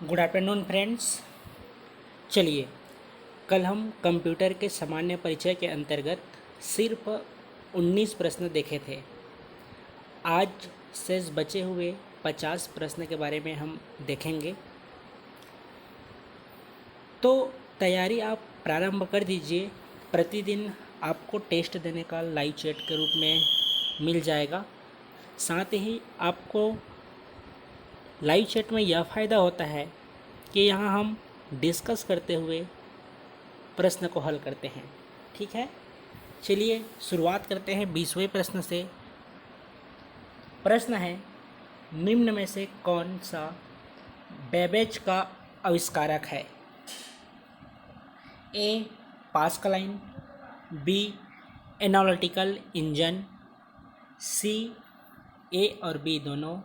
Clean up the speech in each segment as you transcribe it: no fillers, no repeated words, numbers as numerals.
Good afternoon friends. चलिए, कल हम कंप्यूटर के सामान्य परिचय के अंतर्गत सिर्फ 19 प्रश्न देखे थे। आज शेष बचे हुए 50 प्रश्न के बारे में हम देखेंगे। तो तैयारी आप प्रारंभ कर दीजिए। प्रतिदिन आपको टेस्ट देने का लाइव चैट के रूप में मिल जाएगा। साथ ही आपको लाइव चैट में यह फ़ायदा होता है कि यहाँ हम डिस्कस करते हुए प्रश्न को हल करते हैं। ठीक है, चलिए शुरुआत करते हैं 20वें प्रश्न से। प्रश्न है, निम्न में से कौन सा बेबेज का आविष्कारक है? ए पास्कलाइन, बी एनालिटिकल इंजन, सी ए और बी दोनों,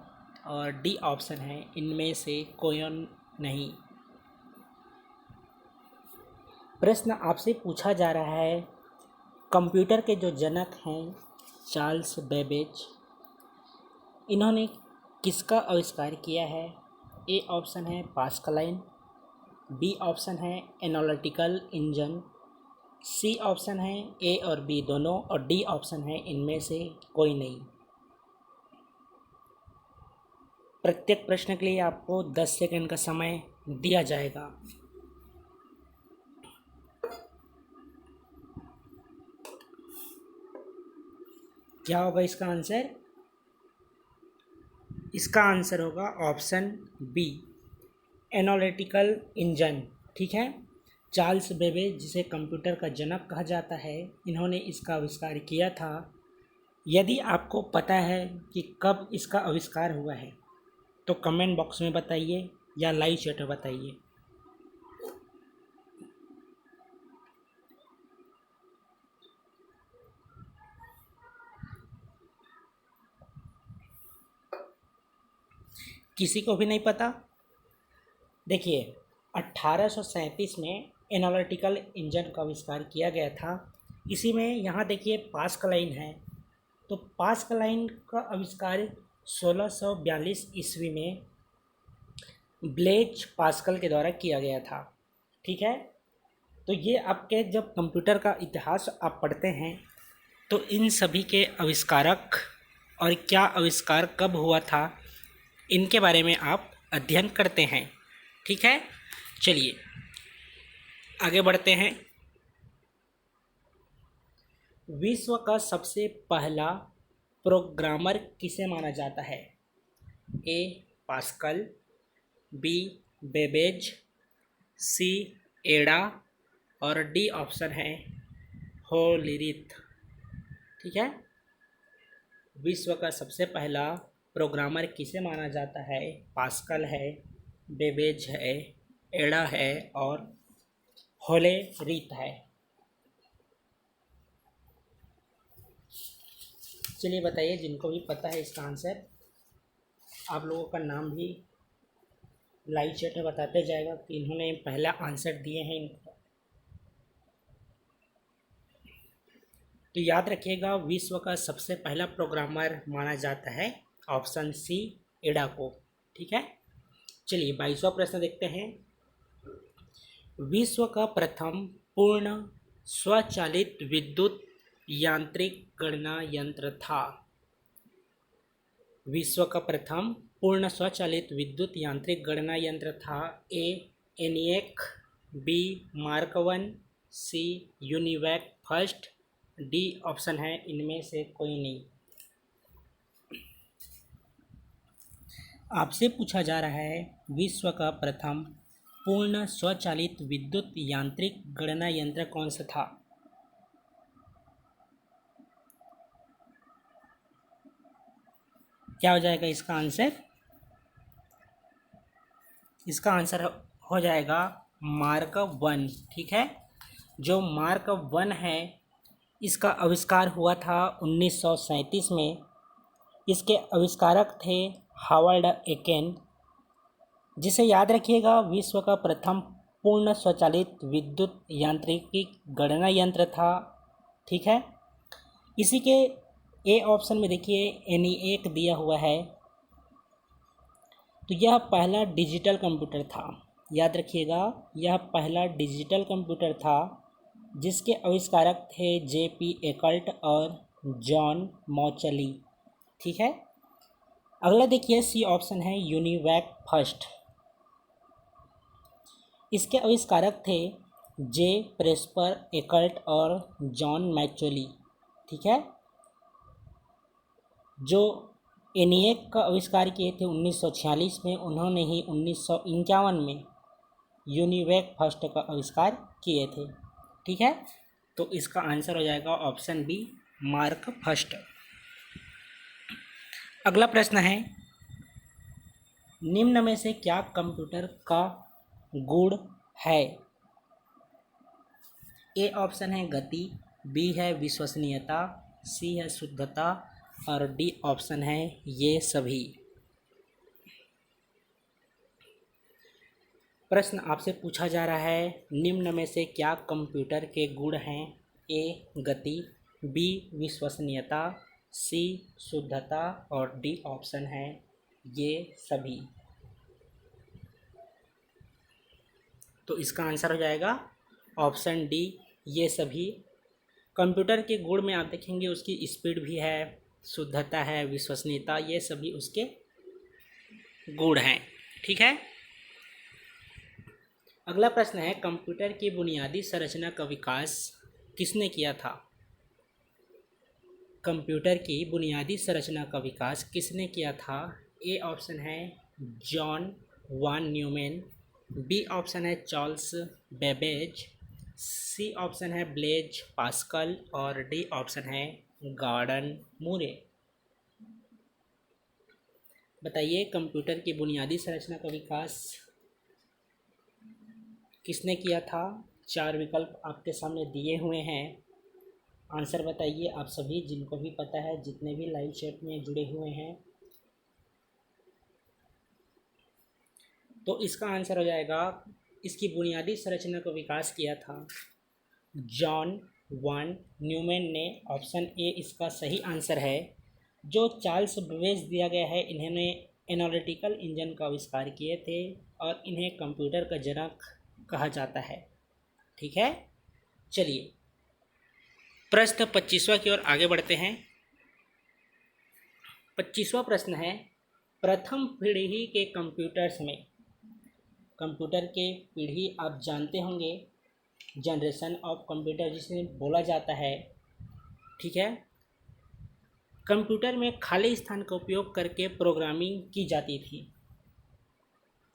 और डी ऑप्शन है इनमें से कोई नहीं। प्रश्न आपसे पूछा जा रहा है, कंप्यूटर के जो जनक हैं चार्ल्स बेबेज, इन्होंने किसका आविष्कार किया है? ए ऑप्शन है पास्कलाइन, बी ऑप्शन है एनालिटिकल इंजन, सी ऑप्शन है ए और बी दोनों, और डी ऑप्शन है इनमें से कोई नहीं। प्रत्येक प्रश्न के लिए आपको 10 सेकंड का समय दिया जाएगा। क्या होगा इसका आंसर? इसका आंसर होगा ऑप्शन बी एनालिटिकल इंजन। ठीक है, चार्ल्स बेबेज, जिसे कंप्यूटर का जनक कहा जाता है, इन्होंने इसका आविष्कार किया था। यदि आपको पता है कि कब इसका आविष्कार हुआ है तो कमेंट बॉक्स में बताइए या लाइव चैट में बताइए। किसी को भी नहीं पता? देखिए, 1837 में एनालिटिकल इंजन का आविष्कार किया गया था। इसी में यहाँ देखिए पास्कलाइन है, तो पास्कलाइन का आविष्कार 1642 ईस्वी में ब्लेज पास्कल के द्वारा किया गया था। ठीक है, तो ये आपके जब कंप्यूटर का इतिहास आप पढ़ते हैं तो इन सभी के आविष्कारक और क्या आविष्कार कब हुआ था इनके बारे में आप अध्ययन करते हैं। ठीक है, चलिए आगे बढ़ते हैं। विश्व का सबसे पहला प्रोग्रामर किसे माना जाता है? ए पास्कल, बी बेबेज, सी एडा, और डी ऑप्शन है होलरिथ। ठीक है, विश्व का सबसे पहला प्रोग्रामर किसे माना जाता है? पास्कल है, बेबेज है, एडा है और होलरिथ है। चलिए बताइए, जिनको भी पता है इसका आंसर, आप लोगों का नाम भी लाइव चैट में बताते जाएगा कि इन्होंने पहला आंसर दिए हैं इनको। तो याद रखिएगा, विश्व का सबसे पहला प्रोग्रामर माना जाता है ऑप्शन सी एडा को। ठीक है, चलिए 22वां प्रश्न देखते हैं। विश्व का प्रथम पूर्ण स्वचालित विद्युत यांत्रिक गणना यंत्र था? विश्व का प्रथम पूर्ण स्वचालित विद्युत यांत्रिक गणना यंत्र था। ए एनिएक, बी मार्क 1, सी यूनिवैक फर्स्ट, डी ऑप्शन है इनमें से कोई नहीं। आपसे पूछा जा रहा है, विश्व का प्रथम पूर्ण स्वचालित विद्युत यांत्रिक गणना यंत्र कौन सा था? क्या हो जाएगा इसका आंसर? इसका आंसर हो जाएगा मार्क 1। ठीक है, जो मार्क 1 है इसका आविष्कार हुआ था 1937 में। इसके आविष्कारक थे हावर्ड एकेन। जिसे याद रखिएगा, विश्व का प्रथम पूर्ण स्वचालित विद्युत यांत्रिकी गणना यंत्र था। ठीक है, इसी के ए ऑप्शन में देखिए एनिएक दिया हुआ है। तो यह पहला डिजिटल कंप्यूटर था। याद रखिएगा, यह पहला डिजिटल कंप्यूटर था जिसके आविष्कारक थे J.P. एकल्ट और जॉन मॉचली। ठीक है। अगला देखिए, सी ऑप्शन है यूनिवैक फर्स्ट। इसके आविष्कारक थे जे प्रेस्पर एकल्ट और जॉन मैचोली। ठीक है। जो एनिएक का आविष्कार किए थे 1946 में, उन्होंने ही 1951 में यूनिवैक फर्स्ट का आविष्कार किए थे। ठीक है। तो इसका आंसर हो जाएगा ऑप्शन बी, मार्क फर्स्ट। अगला प्रश्न है, निम्न में से क्या कंप्यूटर का गुण है? ए ऑप्शन है गति, बी है विश्वसनीयता, सी है शुद्धता और डी ऑप्शन है ये सभी। प्रश्न आपसे पूछा जा रहा है, निम्न में से क्या कंप्यूटर के गुण हैं? ए गति, बी विश्वसनीयता, सी शुद्धता और डी ऑप्शन है ये सभी। तो इसका आंसर हो जाएगा ऑप्शन डी, ये सभी। कंप्यूटर के गुण में आप देखेंगे उसकी स्पीड भी है, शुद्धता है, विश्वसनीयता, ये सभी उसके गुण हैं। ठीक है। अगला प्रश्न है, कंप्यूटर की बुनियादी संरचना का विकास किसने किया था? कंप्यूटर की बुनियादी संरचना का विकास किसने किया था? ए ऑप्शन है जॉन वान न्यूमैन, बी ऑप्शन है चार्ल्स बेबेज, सी ऑप्शन है ब्लेज पास्कल और डी ऑप्शन है गॉर्डन मूरे। बताइए, कंप्यूटर की बुनियादी संरचना का विकास किसने किया था? 4 विकल्प आपके सामने दिए हुए हैं। आंसर बताइए आप सभी, जिनको भी पता है, जितने भी लाइव चैट में जुड़े हुए हैं। तो इसका आंसर हो जाएगा, इसकी बुनियादी संरचना का विकास किया था जॉन वान न्यूमैन ने। ऑप्शन ए इसका सही आंसर है। जो चार्ल्स बेबेज दिया गया है, इन्होंने एनालिटिकल इंजन का आविष्कार किए थे और इन्हें कंप्यूटर का जनक कहा जाता है। ठीक है। चलिए प्रश्न 25वां की ओर आगे बढ़ते हैं। 25वां प्रश्न है, प्रथम पीढ़ी के कंप्यूटर्स में, कंप्यूटर के पीढ़ी आप जानते होंगे, जनरेशन ऑफ कंप्यूटर जिसे बोला जाता है। ठीक है। कंप्यूटर में खाली स्थान का उपयोग करके प्रोग्रामिंग की जाती थी।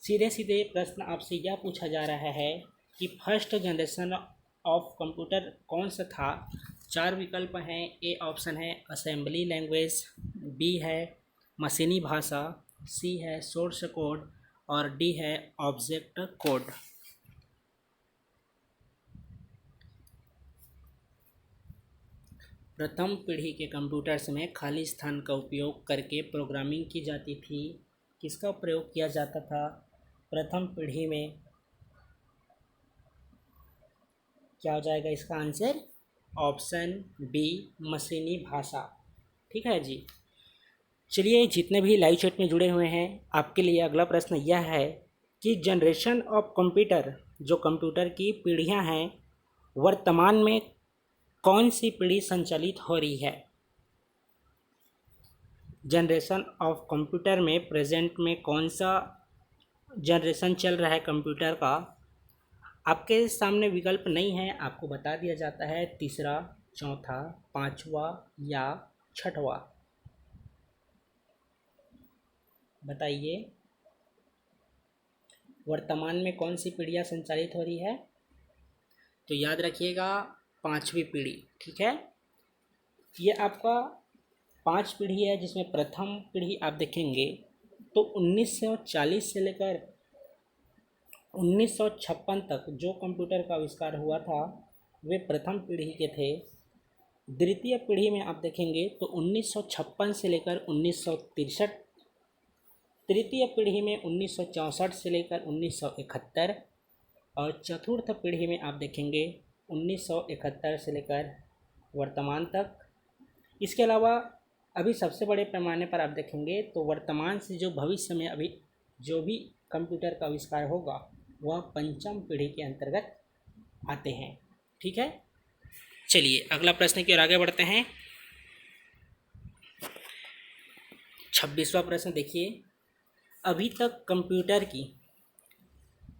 सीधे सीधे प्रश्न आपसे यह पूछा जा रहा है कि फर्स्ट जनरेशन ऑफ कंप्यूटर कौन सा था? 4 विकल्प हैं। ए ऑप्शन है असेंबली लैंग्वेज, बी है मशीनी भाषा, सी है सोर्स कोड और डी है ऑब्जेक्ट कोड। प्रथम पीढ़ी के कंप्यूटर्स में खाली स्थान का उपयोग करके प्रोग्रामिंग की जाती थी। किसका प्रयोग किया जाता था प्रथम पीढ़ी में? क्या हो जाएगा इसका आंसर? ऑप्शन बी, मशीनी भाषा। ठीक है जी। चलिए, जितने भी लाइव चैट में जुड़े हुए हैं, आपके लिए अगला प्रश्न यह है कि जनरेशन ऑफ कंप्यूटर, जो कंप्यूटर की पीढ़ियां हैं, वर्तमान में कौन सी पीढ़ी संचालित हो रही है? जनरेशन ऑफ कंप्यूटर में प्रेजेंट में कौन सा जनरेशन चल रहा है कंप्यूटर का? आपके सामने विकल्प नहीं है, आपको बता दिया जाता है तीसरा, चौथा, पांचवा या छठवा। बताइए, वर्तमान में कौन सी पीढ़ियाँ संचालित हो रही है? तो याद रखिएगा, 5वीं पीढ़ी। ठीक है। ये आपका 5 पीढ़ी है, जिसमें प्रथम पीढ़ी आप देखेंगे तो 1940 से लेकर 1956 तक जो कंप्यूटर का आविष्कार हुआ था वे प्रथम पीढ़ी के थे। द्वितीय पीढ़ी में आप देखेंगे तो 1956 से लेकर 1963, तृतीय पीढ़ी में 1964 से लेकर 1971 और चतुर्थ पीढ़ी में आप देखेंगे 1971 से लेकर वर्तमान तक। इसके अलावा अभी सबसे बड़े पैमाने पर आप देखेंगे तो वर्तमान से जो भविष्य में अभी जो भी कंप्यूटर का आविष्कार होगा वह पंचम पीढ़ी के अंतर्गत आते हैं। ठीक है, चलिए अगला प्रश्न की ओर आगे बढ़ते हैं। 26वां प्रश्न देखिए, अभी तक कंप्यूटर की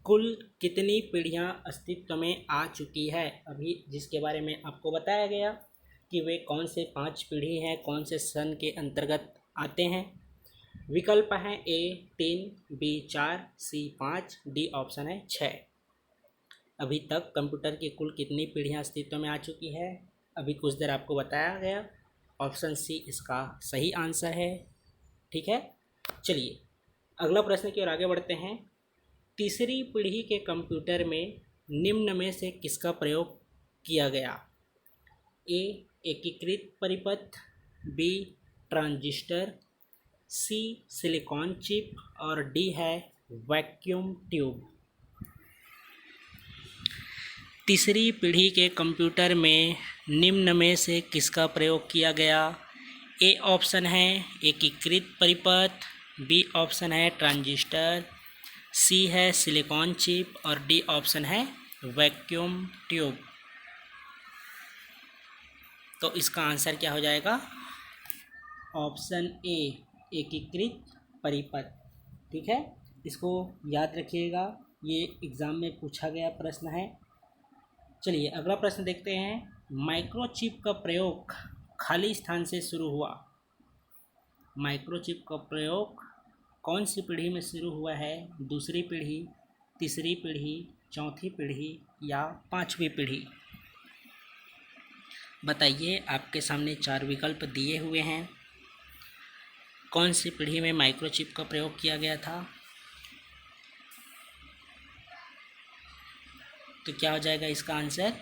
कुल कितनी पीढ़ियां अस्तित्व में आ चुकी है। अभी जिसके बारे में आपको बताया गया कि वे कौन से 5 पीढ़ी हैं, कौन से सन के अंतर्गत आते हैं। विकल्प हैं ए 3, बी 4, सी 5, डी ऑप्शन है 6। अभी तक कंप्यूटर की कुल कितनी पीढ़ियां अस्तित्व में आ चुकी है, अभी कुछ देर आपको बताया गया। ऑप्शन सी इसका सही आंसर है। ठीक है, चलिए अगला प्रश्न की ओर आगे बढ़ते हैं। तीसरी पीढ़ी के कंप्यूटर में निम्न में से किसका प्रयोग किया गया। ए एकीकृत परिपथ, बी ट्रांजिस्टर, सी सिलिकॉन चिप और डी है वैक्यूम ट्यूब। तीसरी पीढ़ी के कंप्यूटर में निम्न में से किसका प्रयोग किया गया। ए ऑप्शन है एकीकृत परिपथ, बी ऑप्शन है ट्रांजिस्टर, सी है सिलिकॉन चिप और डी ऑप्शन है वैक्यूम ट्यूब। तो इसका आंसर क्या हो जाएगा, ऑप्शन ए एकीकृत परिपथ। ठीक है, इसको याद रखिएगा, ये एग्ज़ाम में पूछा गया प्रश्न है। चलिए अगला प्रश्न देखते हैं। माइक्रोचिप का प्रयोग खाली स्थान से शुरू हुआ। माइक्रोचिप का प्रयोग कौन सी पीढ़ी में शुरू हुआ है। दूसरी पीढ़ी, तीसरी पीढ़ी, चौथी पीढ़ी या पांचवी पीढ़ी। बताइए, आपके सामने 4 विकल्प दिए हुए हैं। कौन सी पीढ़ी में माइक्रोचिप का प्रयोग किया गया था। तो क्या हो जाएगा इसका आंसर।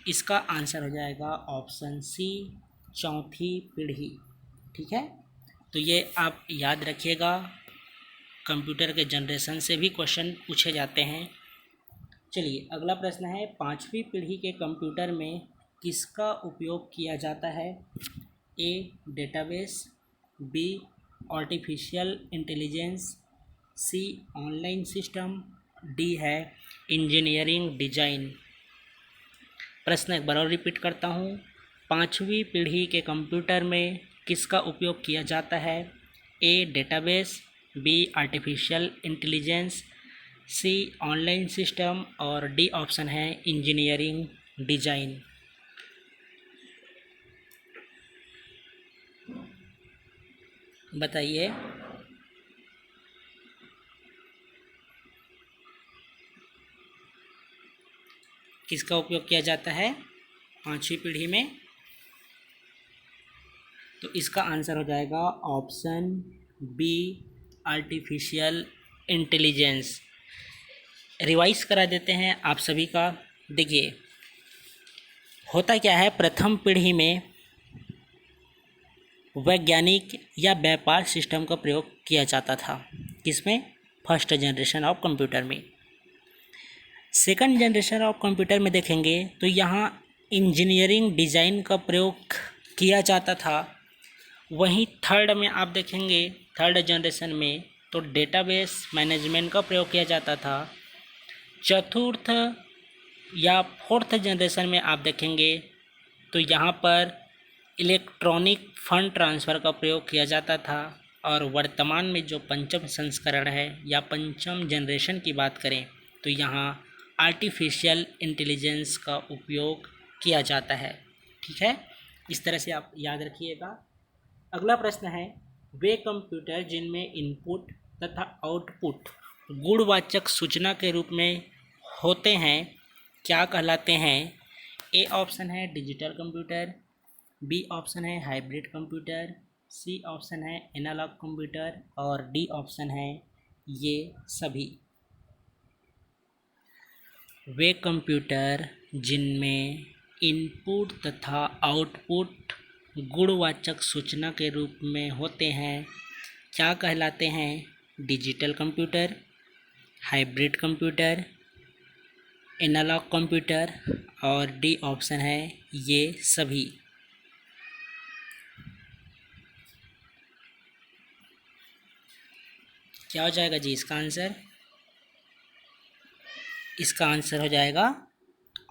इसका आंसर हो जाएगा ऑप्शन सी चौथी पीढ़ी। ठीक है, तो ये आप याद रखिएगा, कंप्यूटर के जनरेशन से भी क्वेश्चन पूछे जाते हैं। चलिए अगला प्रश्न है। पांचवी पीढ़ी के कंप्यूटर में किसका उपयोग किया जाता है। ए डेटाबेस, बी आर्टिफिशियल इंटेलिजेंस, सी ऑनलाइन सिस्टम, डी है इंजीनियरिंग डिजाइन। प्रश्न एक बार और रिपीट करता हूँ। पांचवी पीढ़ी के कंप्यूटर में किसका उपयोग किया जाता है। ए डेटाबेस, बी आर्टिफिशियल इंटेलिजेंस, सी ऑनलाइन सिस्टम और डी ऑप्शन है इंजीनियरिंग डिजाइन। बताइए, किसका उपयोग किया जाता है पांचवी पीढ़ी में। तो इसका आंसर हो जाएगा option B artificial intelligence. Revise करा देते हैं आप सभी का। देखिए होता क्या है, प्रथम पीढ़ी में वैज्ञानिक या व्यापार सिस्टम का प्रयोग किया जाता था। किसमें, फर्स्ट जनरेशन ऑफ कंप्यूटर में। सेकंड जनरेशन ऑफ कंप्यूटर में देखेंगे तो यहाँ इंजीनियरिंग डिज़ाइन का प्रयोग किया जाता था। वहीं थर्ड में आप देखेंगे, थर्ड जनरेशन में तो डेटाबेस मैनेजमेंट का प्रयोग किया जाता था। चतुर्थ या फोर्थ जनरेशन में आप देखेंगे तो यहाँ पर इलेक्ट्रॉनिक फंड ट्रांसफ़र का प्रयोग किया जाता था। और वर्तमान में जो पंचम संस्करण है या पंचम जनरेशन की बात करें तो यहाँ आर्टिफिशियल इंटेलिजेंस का उपयोग किया जाता है। ठीक है, इस तरह से आप याद रखिएगा। अगला प्रश्न है, वे कंप्यूटर जिनमें इनपुट तथा आउटपुट गुणवाचक सूचना के रूप में होते हैं क्या कहलाते हैं। ए ऑप्शन है डिजिटल कंप्यूटर, बी ऑप्शन है हाइब्रिड कंप्यूटर, सी ऑप्शन है एनालॉग कंप्यूटर और डी ऑप्शन है ये सभी। वे कंप्यूटर जिनमें इनपुट तथा आउटपुट गुणवाचक सूचना के रूप में होते हैं क्या कहलाते हैं। Digital computer, hybrid computer, analog computer और डी ऑप्शन है ये सभी। क्या हो जाएगा जी इसका आंसर? इसका आंसर हो जाएगा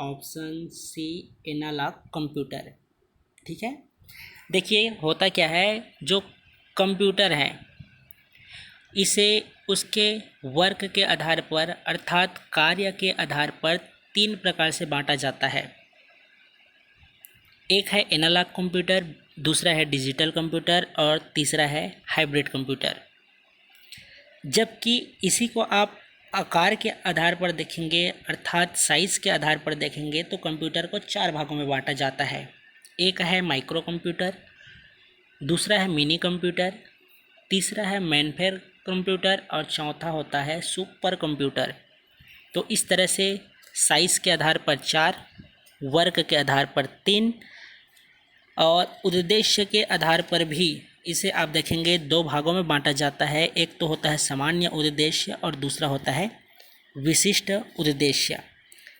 ऑप्शन सी, एनालॉग कंप्यूटर। ठीक है, देखिए होता क्या है, जो कंप्यूटर है इसे उसके वर्क के आधार पर अर्थात कार्य के आधार पर तीन प्रकार से बांटा जाता है। एक है एनालॉग कंप्यूटर, दूसरा है डिजिटल कंप्यूटर और तीसरा है हाइब्रिड कंप्यूटर। जबकि इसी को आप आकार के आधार पर देखेंगे अर्थात साइज़ के आधार पर देखेंगे तो कंप्यूटर को चार भागों में बांटा जाता है। एक है माइक्रो कंप्यूटर, दूसरा है मिनी कंप्यूटर, तीसरा है मेनफ्रेम कंप्यूटर और चौथा होता है सुपर कंप्यूटर। तो इस तरह से साइज़ के आधार पर चार, वर्क के आधार पर तीन और उद्देश्य के आधार पर भी इसे आप देखेंगे दो भागों में बांटा जाता है। एक तो होता है सामान्य उद्देश्य और दूसरा होता है विशिष्ट उद्देश्य।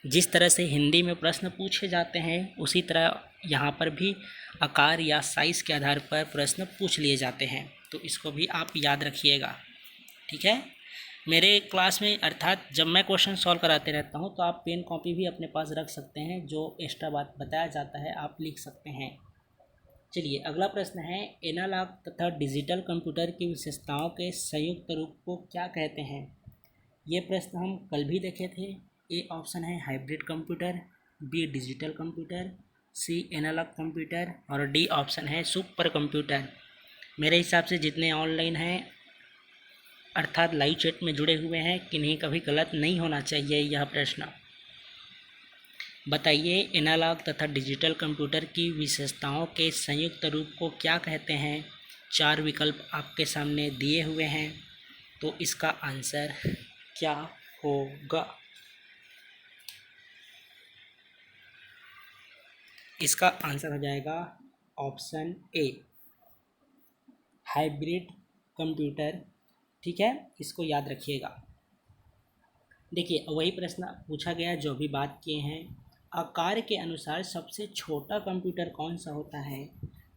जिस तरह से हिंदी में प्रश्न पूछे जाते हैं उसी तरह यहाँ पर भी आकार या साइज़ के आधार पर प्रश्न पूछ लिए जाते हैं, तो इसको भी आप याद रखिएगा। ठीक है, मेरे क्लास में अर्थात जब मैं क्वेश्चन सॉल्व कराते रहता हूँ तो आप पेन कॉपी भी अपने पास रख सकते हैं, जो एक्स्ट्रा बात बताया जाता है आप लिख सकते हैं। चलिए अगला प्रश्न है, एनालॉग तथा डिजिटल कंप्यूटर की विशेषताओं के संयुक्त रूप को क्या कहते हैं? ये प्रश्न हम कल भी देखे थे। ए ऑप्शन है hybrid computer, B digital computer, C analog computer और डी ऑप्शन है सुपर कंप्यूटर। मेरे हिसाब से जितने ऑनलाइन हैं अर्थात लाइव चैट में जुड़े हुए हैं किन्हीं का भी गलत नहीं होना चाहिए यह प्रश्न। बताइए एनालॉग तथा डिजिटल कंप्यूटर की विशेषताओं के संयुक्त रूप को क्या कहते हैं? चार विकल्प आपके सामने दिए हुए हैं, तो इसका आंसर क्या होगा? इसका आंसर हो जाएगा ऑप्शन ए, हाइब्रिड कंप्यूटर। ठीक है, इसको याद रखिएगा। देखिए वही प्रश्न पूछा गया जो भी बात किए हैं। आकार के अनुसार सबसे छोटा कंप्यूटर कौन सा होता है?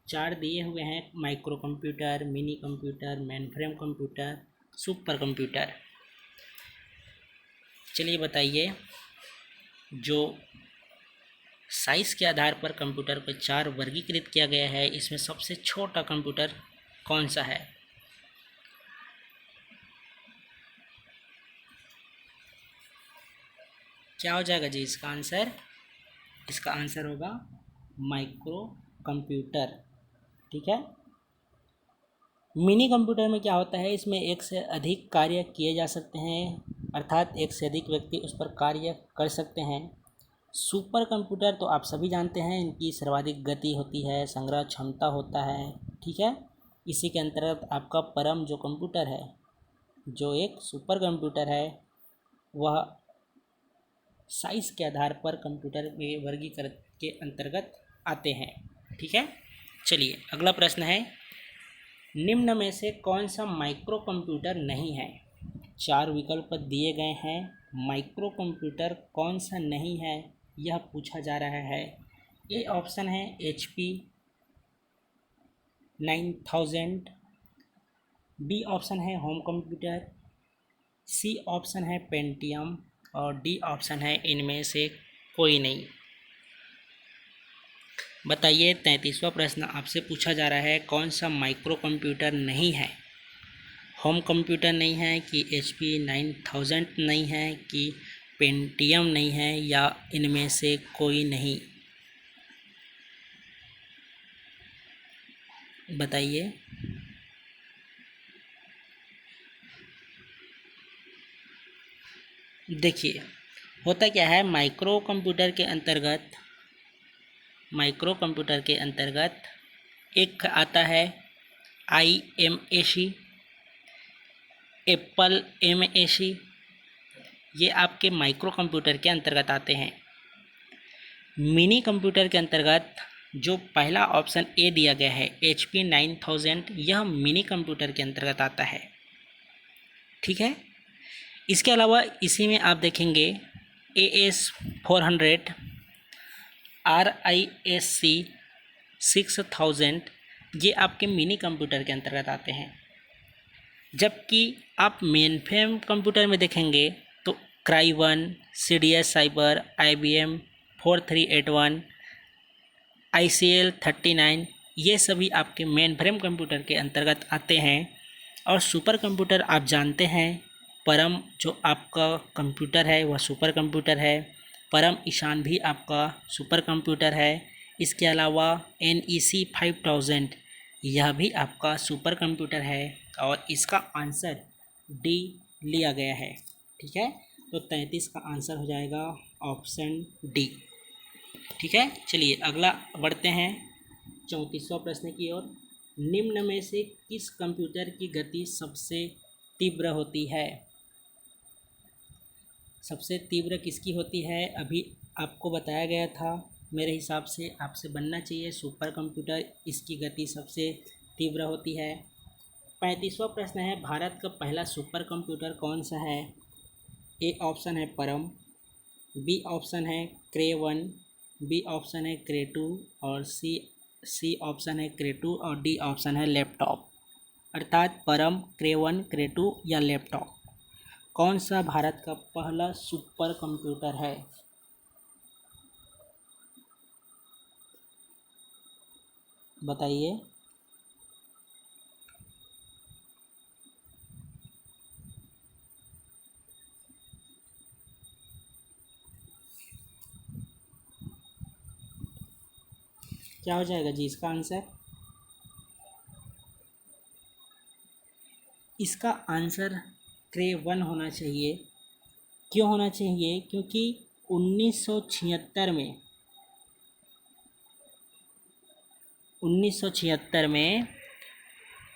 चार दिए हुए हैं, micro computer, mini computer, mainframe computer, super computer. चलिए बताइए, जो साइज़ के आधार पर कंप्यूटर को चार वर्गीकृत किया गया है इसमें सबसे छोटा कंप्यूटर कौन सा है? क्या हो जाएगा जी इसका आंसर? इसका आंसर होगा माइक्रो कंप्यूटर। ठीक है, मिनी कंप्यूटर में क्या होता है, इसमें एक से अधिक कार्य किए जा सकते हैं अर्थात एक से अधिक व्यक्ति उस पर कार्य कर सकते हैं। सुपर कंप्यूटर तो आप सभी जानते हैं, इनकी सर्वाधिक गति होती है, संग्रह क्षमता होता है। ठीक है, इसी के अंतर्गत आपका परम जो कंप्यूटर है, जो एक सुपर कंप्यूटर है, वह साइज़ के आधार पर कंप्यूटर में वर्गीकरण के अंतर्गत आते हैं। ठीक है, चलिए अगला प्रश्न है, निम्न में से कौन सा माइक्रो कंप्यूटर नहीं है? चार विकल्प दिए गए हैं, माइक्रो कंप्यूटर कौन सा नहीं है यह पूछा जा रहा है। ए ऑप्शन है HP 9000, बी ऑप्शन है होम कंप्यूटर, सी ऑप्शन है पेंटियम और डी ऑप्शन है इनमें से कोई नहीं। बताइए 33वां प्रश्न आपसे पूछा जा रहा है, कौन सा माइक्रो कंप्यूटर नहीं है? होम कंप्यूटर नहीं है कि HP 9000 नहीं है कि पेंटियम नहीं है या इनमें से कोई नहीं? बताइए। देखिए होता क्या है, माइक्रो कंप्यूटर के अंतर्गत एक आता है IMAC, एप्पल MAC, ये आपके माइक्रो कंप्यूटर के अंतर्गत आते हैं। मिनी कंप्यूटर के अंतर्गत जो पहला ऑप्शन ए दिया गया है HP 9000, यह मिनी कंप्यूटर के अंतर्गत आता है। ठीक है, इसके अलावा इसी में आप देखेंगे AS400, RISC 6000, ये आपके मिनी कंप्यूटर के अंतर्गत आते हैं। जबकि आप मेन फ्रेम कंप्यूटर में देखेंगे तो cry 1, CDS cyber, IBM 4381, ICL 39 ये सभी आपके मेन फ्रेम कंप्यूटर के अंतर्गत आते हैं। और सुपर कंप्यूटर आप जानते हैं, परम जो आपका कंप्यूटर है वह सुपर कंप्यूटर है। परम ईशान भी आपका सुपर कंप्यूटर है। इसके अलावा NEC 5000 यह भी आपका सुपर कंप्यूटर है और इसका आंसर डी लिया गया है। ठीक है, तो 33 का आंसर हो जाएगा ऑप्शन डी। ठीक है, चलिए अगला बढ़ते हैं 34वां प्रश्न की ओर। निम्न में से किस कंप्यूटर की गति सबसे तीव्र होती है? सबसे तीव्र किसकी होती है? अभी आपको बताया गया था। मेरे हिसाब से आपसे बनना चाहिए सुपर कंप्यूटर, इसकी गति सबसे तीव्र होती है। 35वां प्रश्न है, भारत का पहला सुपर कंप्यूटर कौन सा है? ए ऑप्शन है परम, बी ऑप्शन है क्रे 1, बी ऑप्शन है क्रे 2 और सी ऑप्शन है क्रे 2 और डी ऑप्शन है लैपटॉप। अर्थात परम, क्रे 1, क्रे 2 या लैपटॉप। कौन सा भारत का पहला सुपर कंप्यूटर है? बताइए। क्या हो जाएगा जी इसका आंसर? इसका आंसर क्रे 1 होना चाहिए। क्यों होना चाहिए? क्योंकि 1976 में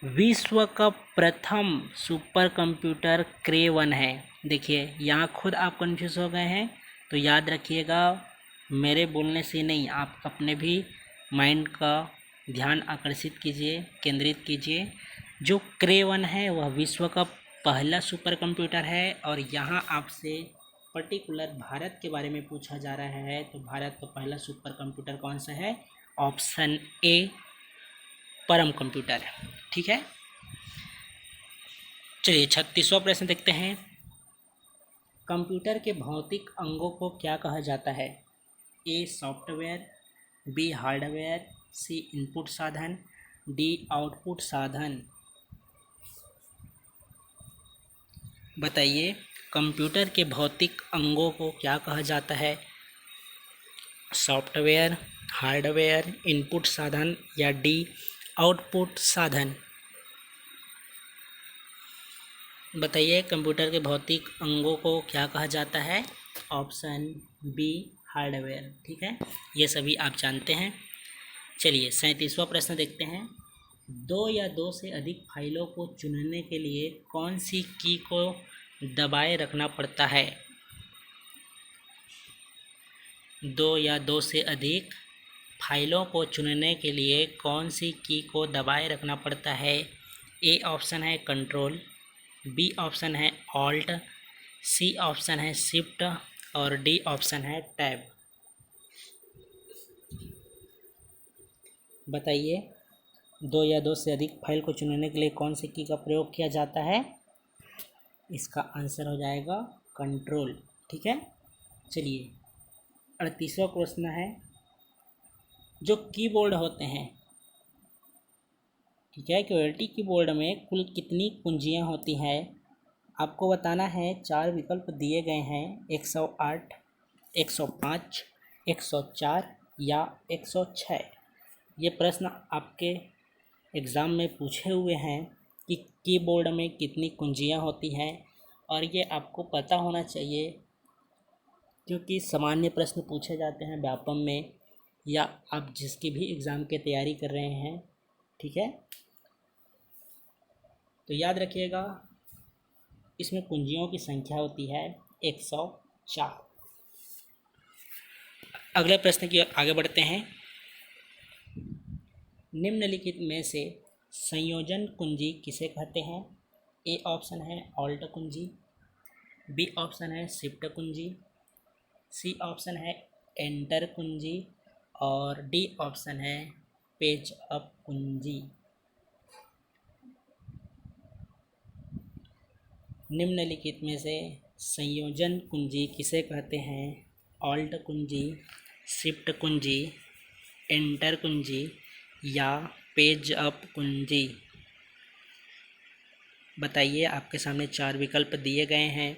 विश्व का प्रथम सुपर कंप्यूटर क्रे 1 है। देखिए यहाँ खुद आप कंफ्यूज हो गए हैं, तो याद रखिएगा, मेरे बोलने से नहीं, आप अपने भी माइंड का ध्यान आकर्षित कीजिए, केंद्रित कीजिए। जो क्रे 1 है वह विश्व का पहला सुपर कंप्यूटर है। और यहाँ आपसे पर्टिकुलर भारत के बारे में पूछा जा रहा है, तो भारत का पहला सुपर कंप्यूटर कौन सा है? ऑप्शन ए परम कंप्यूटर। ठीक है, चलिए 36वां प्रश्न देखते हैं। कंप्यूटर के भौतिक अंगों को क्या कहा जाता है? A software, B hardware, C input साधन, डी आउटपुट साधन। बताइए, कंप्यूटर के भौतिक अंगों को क्या कहा जाता है? सॉफ्टवेयर, हार्डवेयर, इनपुट साधन या डी आउटपुट साधन। बताइए, कंप्यूटर के भौतिक अंगों को क्या कहा जाता है? Option B hardware. ठीक है, ये सभी आप जानते हैं। चलिए 37वां प्रश्न देखते हैं। दो या दो से अधिक फाइलों को चुनने के लिए कौन सी की को दबाए रखना पड़ता है? दो या दो से अधिक फाइलों को चुनने के लिए कौन सी की को दबाए रखना पड़ता है? ए ऑप्शन है कंट्रोल, बी ऑप्शन है ऑल्ट, सी ऑप्शन है शिफ्ट और डी ऑप्शन है टैब। बताइए, दो या दो से अधिक फाइल को चुनने के लिए कौन सी की का प्रयोग किया जाता है? इसका आंसर हो जाएगा कंट्रोल। ठीक है, चलिए 38वां क्वेश्चन है। जो कीबोर्ड होते हैं, ठीक है, क्यूएलटी कीबोर्ड में कुल कितनी कुंजियां होती हैं? आपको बताना है। 4 विकल्प दिए गए हैं, 108, 105, 104 या 106। ये प्रश्न आपके एग्ज़ाम में पूछे हुए हैं कि कीबोर्ड में कितनी कुंजियां होती हैं, और ये आपको पता होना चाहिए, क्योंकि सामान्य प्रश्न पूछे जाते हैं व्यापम में, या आप जिसकी भी एग्ज़ाम की तैयारी कर रहे हैं। ठीक है, तो याद रखिएगा, इसमें कुंजियों की संख्या होती है 104। अगले प्रश्न की ओर आगे बढ़ते हैं। निम्नलिखित में से संयोजन कुंजी किसे कहते हैं? ए ऑप्शन है ऑल्ट कुंजी, बी ऑप्शन है शिफ्ट कुंजी, सी ऑप्शन है एंटर कुंजी और डी ऑप्शन है पेज अप कुंजी। निम्नलिखित में से संयोजन कुंजी किसे कहते हैं? ऑल्ट कुंजी, शिफ्ट कुंजी, एंटर कुंजी या पेज अप कुंजी? बताइए, आपके सामने 4 विकल्प दिए गए हैं।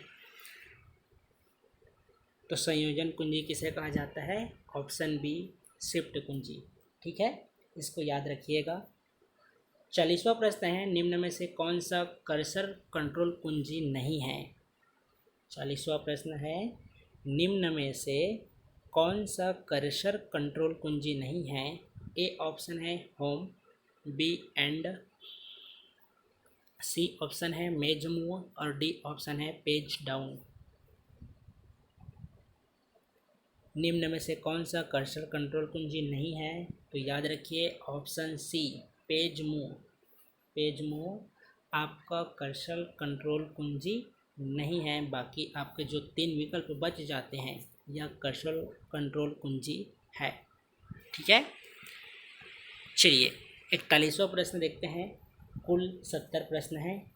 तो संयोजन कुंजी किसे कहा जाता है? ऑप्शन बी, शिफ्ट कुंजी। ठीक है, इसको याद रखिएगा। 40वां प्रश्न है, निम्न में से कौन सा कर्सर कंट्रोल कुंजी नहीं है? 40वां प्रश्न है, निम्न में से कौन सा कर्सर कंट्रोल कुंजी नहीं है? ए ऑप्शन है home, B end, C option है मेज मूव और डी ऑप्शन है पेज डाउन। निम्न में से कौन सा कर्सर कंट्रोल कुंजी नहीं है? तो याद रखिए option C, page move. Page move आपका कर्सर कंट्रोल कुंजी नहीं है। बाकी आपके जो 3 विकल्प बच जाते हैं यह कर्सर कंट्रोल कुंजी है। ठीक है, चलिए 41वां प्रश्न देखते हैं। कुल 70 प्रश्न हैं।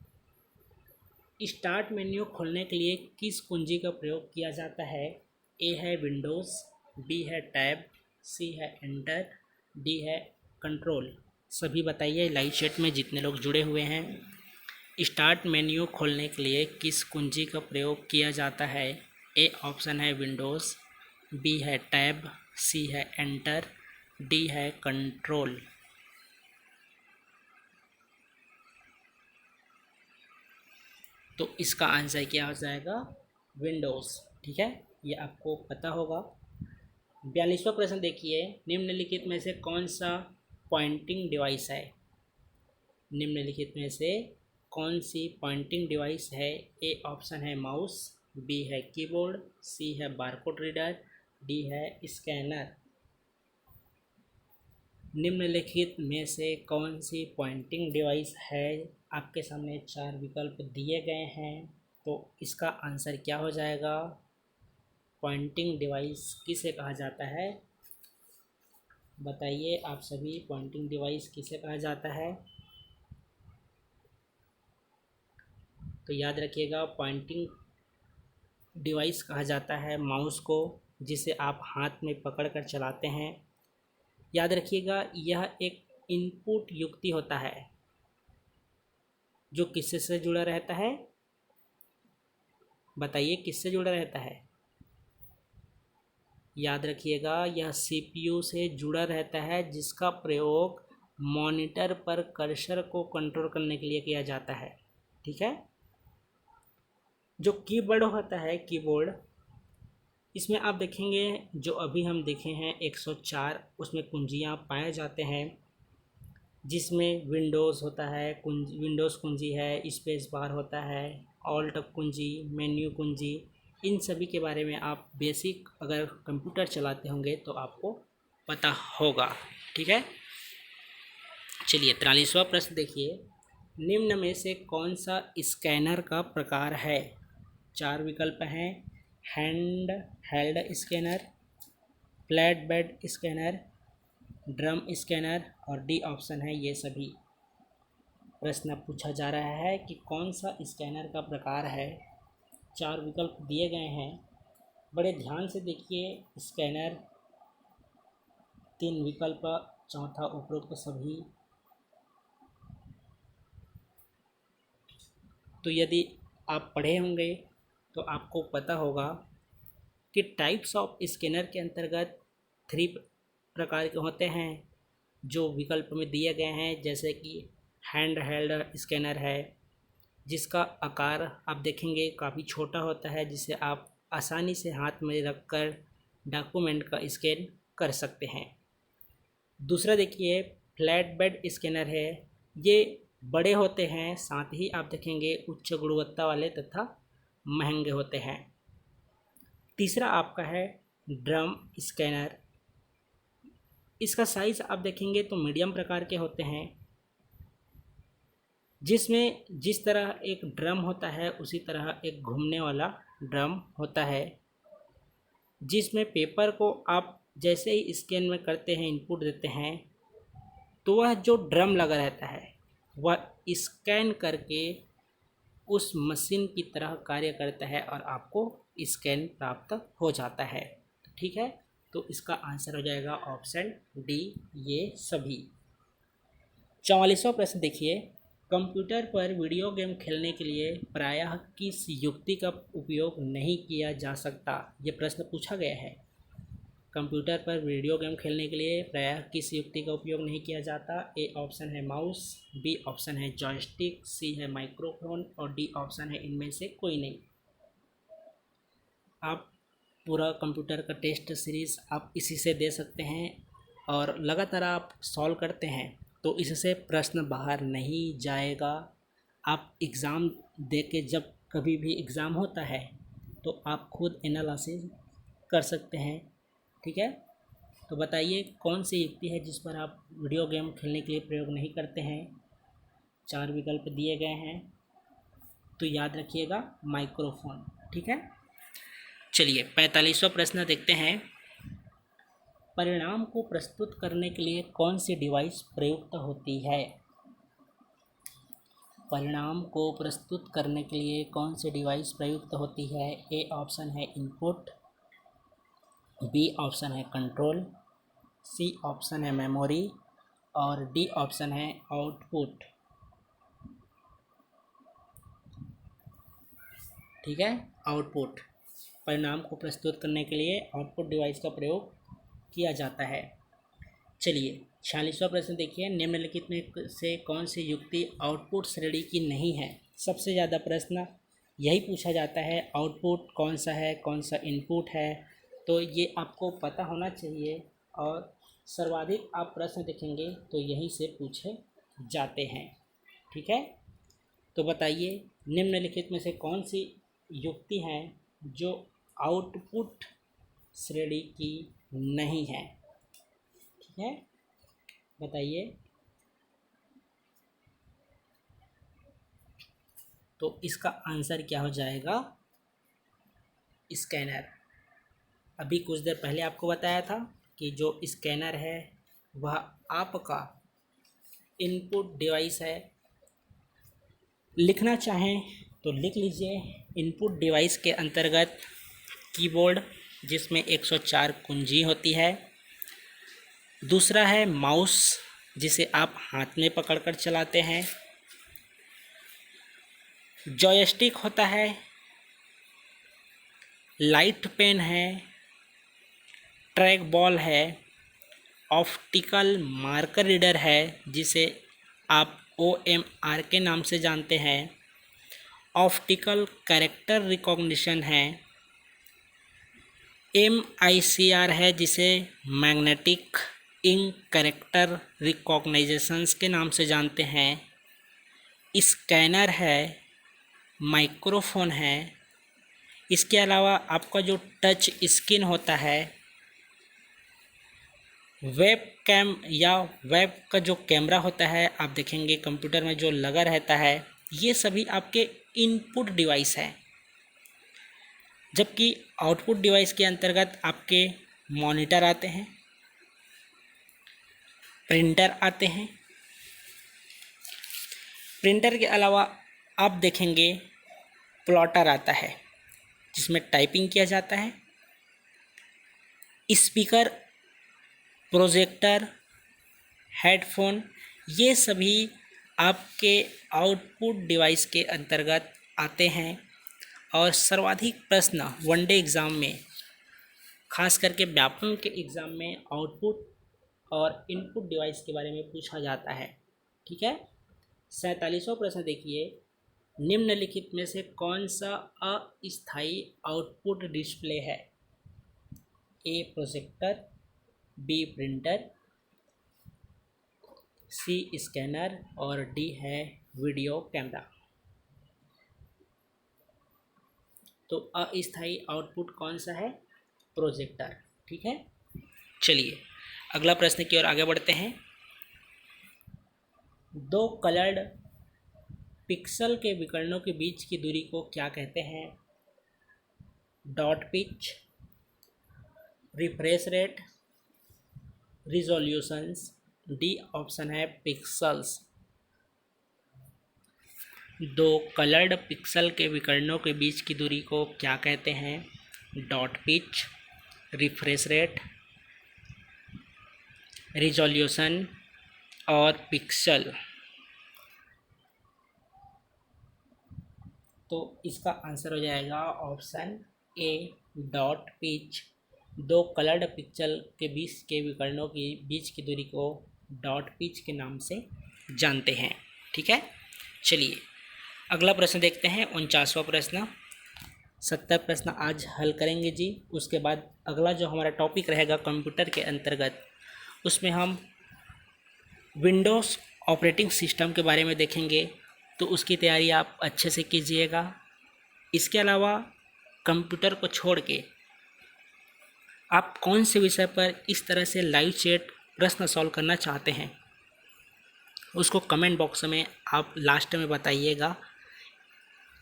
स्टार्ट मेन्यू खोलने के लिए किस कुंजी का प्रयोग किया जाता है? ए है विंडोज़, बी है टैब, सी है एंटर, डी है कंट्रोल। सभी बताइए लाइव चैट में जितने लोग जुड़े हुए हैं। स्टार्ट मेन्यू खोलने के लिए किस कुंजी का प्रयोग किया जाता है? ए ऑप्शन है विंडोज़, बी है टैब, सी है एंटर, डी है कंट्रोल। तो इसका आंसर क्या हो जाएगा? विंडोज़। ठीक है, ये आपको पता होगा। 42वां प्रश्न देखिए, निम्नलिखित में से कौन सा पॉइंटिंग डिवाइस है? निम्नलिखित में से कौन सी पॉइंटिंग डिवाइस है? ए ऑप्शन है माउस, बी है कीबोर्ड, सी है बारकोड रीडर, डी है स्कैनर। निम्नलिखित में से कौन सी पॉइंटिंग डिवाइस है? आपके सामने 4 विकल्प दिए गए हैं। तो इसका आंसर क्या हो जाएगा? पॉइंटिंग डिवाइस किसे कहा जाता है? बताइए आप सभी, पॉइंटिंग डिवाइस किसे कहा जाता है? तो याद रखिएगा, पॉइंटिंग डिवाइस कहा जाता है माउस को, जिसे आप हाथ में पकड़कर चलाते हैं। याद रखिएगा, यह एक इनपुट युक्ति होता है जो किससे से जुड़ा रहता है? बताइए किससे जुड़ा रहता है? याद रखिएगा, यह सीपीयू से जुड़ा रहता है, जिसका प्रयोग मॉनिटर पर कर्सर को कंट्रोल करने के लिए किया जाता है। ठीक है, जो कीबोर्ड होता है, कीबोर्ड, इसमें आप देखेंगे जो अभी हम देखे हैं 104, उसमें कुंजियाँ पाए जाते हैं, जिसमें विंडोज़ होता है, विंडोज़ कुंजी है, स्पेस बार होता है, ऑल्ट कुंजी, मेन्यू कुंजी। इन सभी के बारे में आप बेसिक अगर कंप्यूटर चलाते होंगे तो आपको पता होगा। ठीक है, चलिए 43वां प्रश्न देखिए, निम्न में से कौन सा स्कैनर का प्रकार है? 4 विकल्प हैं, hand held scanner, flat bed scanner, drum scanner और डी ऑप्शन है ये सभी। प्रश्न पूछा जा रहा है कि कौन सा स्कैनर का प्रकार है। 4 विकल्प दिए गए हैं, बड़े ध्यान से देखिए। स्कैनर, 3 विकल्प, चौथा उपरोक्त सभी। तो यदि आप पढ़े होंगे तो आपको पता होगा कि टाइप्स ऑफ स्कैनर के अंतर्गत 3 प्रकार के होते हैं जो विकल्प में दिए गए हैं। जैसे कि हैंड हेल्ड स्कैनर है, जिसका आकार आप देखेंगे काफ़ी छोटा होता है, जिसे आप आसानी से हाथ में रखकर डॉक्यूमेंट का स्कैन कर सकते हैं। दूसरा देखिए फ्लैट बेड स्कैनर है, ये बड़े होते हैं, साथ ही आप देखेंगे उच्च गुणवत्ता वाले तथा महंगे होते हैं। तीसरा आपका है ड्रम स्कैनर, इसका साइज़ आप देखेंगे तो मीडियम प्रकार के होते हैं, जिसमें जिस तरह एक ड्रम होता है उसी तरह एक घूमने वाला ड्रम होता है, जिसमें पेपर को आप जैसे ही स्कैन में करते हैं, इनपुट देते हैं, तो वह जो ड्रम लगा रहता है वह स्कैन करके उस मशीन की तरह कार्य करता है और आपको स्कैन प्राप्त हो जाता है। ठीक है, तो इसका आंसर हो जाएगा ऑप्शन डी, ये सभी। 44वां प्रश्न देखिए, कंप्यूटर पर वीडियो गेम खेलने के लिए प्रायः किस युक्ति का उपयोग नहीं किया जा सकता? ये प्रश्न पूछा गया है। कंप्यूटर पर वीडियो गेम खेलने के लिए प्रायः किस युक्ति का उपयोग नहीं किया जाता? ए ऑप्शन है माउस, बी ऑप्शन है जॉयस्टिक, सी है माइक्रोफोन और डी ऑप्शन है इनमें से कोई नहीं। आप पूरा कंप्यूटर का टेस्ट सीरीज़ आप इसी से दे सकते हैं और लगातार आप सॉल्व करते हैं तो इससे प्रश्न बाहर नहीं जाएगा। आप एग्ज़ाम दे के जब कभी भी एग्ज़ाम होता है तो आप खुद एनालिसिस कर सकते हैं। ठीक है, तो बताइए कौन सी युक्ति है जिस पर आप वीडियो गेम खेलने के लिए प्रयोग नहीं करते हैं? 4 विकल्प दिए गए हैं, तो याद रखिएगा माइक्रोफोन। ठीक है, चलिए 45वां प्रश्न देखते हैं। परिणाम को प्रस्तुत करने के लिए कौन सी डिवाइस प्रयुक्त होती है? परिणाम को प्रस्तुत करने के लिए कौन सी डिवाइस प्रयुक्त होती है? ए ऑप्शन है इनपुट, बी ऑप्शन है कंट्रोल, सी ऑप्शन है मेमोरी और डी ऑप्शन है आउटपुट। ठीक है, आउटपुट। परिणाम को प्रस्तुत करने के लिए आउटपुट डिवाइस का प्रयोग किया जाता है। चलिए 46वां प्रश्न देखिए, निम्नलिखित में से कौन सी युक्ति आउटपुट श्रेणी की नहीं है? सबसे ज़्यादा प्रश्न यही पूछा जाता है, आउटपुट कौन सा है, कौन सा इनपुट है, तो ये आपको पता होना चाहिए और सर्वाधिक आप प्रश्न देखेंगे तो यहीं से पूछे जाते हैं। ठीक है, तो बताइए निम्नलिखित में से कौन सी युक्ति है जो आउटपुट श्रेणी की नहीं है? ठीक है, बताइए। तो इसका आंसर क्या हो जाएगा? स्कैनर। अभी कुछ देर पहले आपको बताया था कि जो स्कैनर है वह आपका इनपुट डिवाइस है। लिखना चाहें तो लिख लीजिए, इनपुट डिवाइस के अंतर्गत कीबोर्ड जिसमें 104 कुंजी होती है, दूसरा है माउस जिसे आप हाथ में पकड़कर चलाते हैं, जॉयस्टिक होता है, लाइट पेन है, ट्रैक बॉल है, ऑप्टिकल मार्कर रीडर है जिसे आप OMR के नाम से जानते हैं, ऑप्टिकल कैरेक्टर रिकॉग्निशन है, MICR है जिसे मैग्नेटिक इंक कैरेक्टर रिकॉग्नाइजेशंस के नाम से जानते हैं, स्कैनर है, माइक्रोफोन है। इसके अलावा आपका जो टच स्क्रीन होता है, वेब कैम या वेब का जो कैमरा होता है आप देखेंगे कंप्यूटर में जो लगा रहता है, ये सभी आपके इनपुट डिवाइस हैं। जबकि आउटपुट डिवाइस के अंतर्गत आपके मॉनिटर आते हैं, प्रिंटर आते हैं। प्रिंटर के अलावा आप देखेंगे प्लॉटर आता है जिसमें टाइपिंग किया जाता है, स्पीकर, प्रोजेक्टर, हेडफोन, ये सभी आपके आउटपुट डिवाइस के अंतर्गत आते हैं। और सर्वाधिक प्रश्न वनडे एग्ज़ाम में, खास करके व्यापम के एग्ज़ाम में आउटपुट और इनपुट डिवाइस के बारे में पूछा जाता है। ठीक है, 47वां प्रश्न देखिए, निम्नलिखित में से कौन सा अस्थायी आउटपुट डिस्प्ले है? ए प्रोजेक्टर, बी प्रिंटर, सी स्कैनर और डी है वीडियो कैमरा। तो अस्थायी आउटपुट कौन सा है? प्रोजेक्टर। ठीक है, चलिए अगला प्रश्न की ओर आगे बढ़ते हैं। 2 कलर्ड पिक्सल के विकर्णों के बीच की दूरी को क्या कहते हैं? Dot pitch, refresh rate, resolutions, D option है पिक्सल्स। दो कलर्ड पिक्सल के विकर्णों के बीच की दूरी को क्या कहते हैं? Dot pitch, refresh rate, resolution और पिक्सल। तो इसका आंसर हो जाएगा ऑप्शन ए, डॉट पिच। दो कलर्ड पिक्सल के बीच के विकर्णों की बीच की दूरी को डॉट पिच के नाम से जानते हैं। ठीक है, चलिए अगला प्रश्न देखते हैं, 49वां प्रश्न। 70 प्रश्न आज हल करेंगे जी। उसके बाद अगला जो हमारा टॉपिक रहेगा कंप्यूटर के अंतर्गत, उसमें हम विंडोज़ ऑपरेटिंग सिस्टम के बारे में देखेंगे, तो उसकी तैयारी आप अच्छे से कीजिएगा। इसके अलावा कंप्यूटर को छोड़ के आप कौन से विषय पर इस तरह से लाइव चैट प्रश्न सॉल्व करना चाहते हैं, उसको कमेंट बॉक्स में आप लास्ट में बताइएगा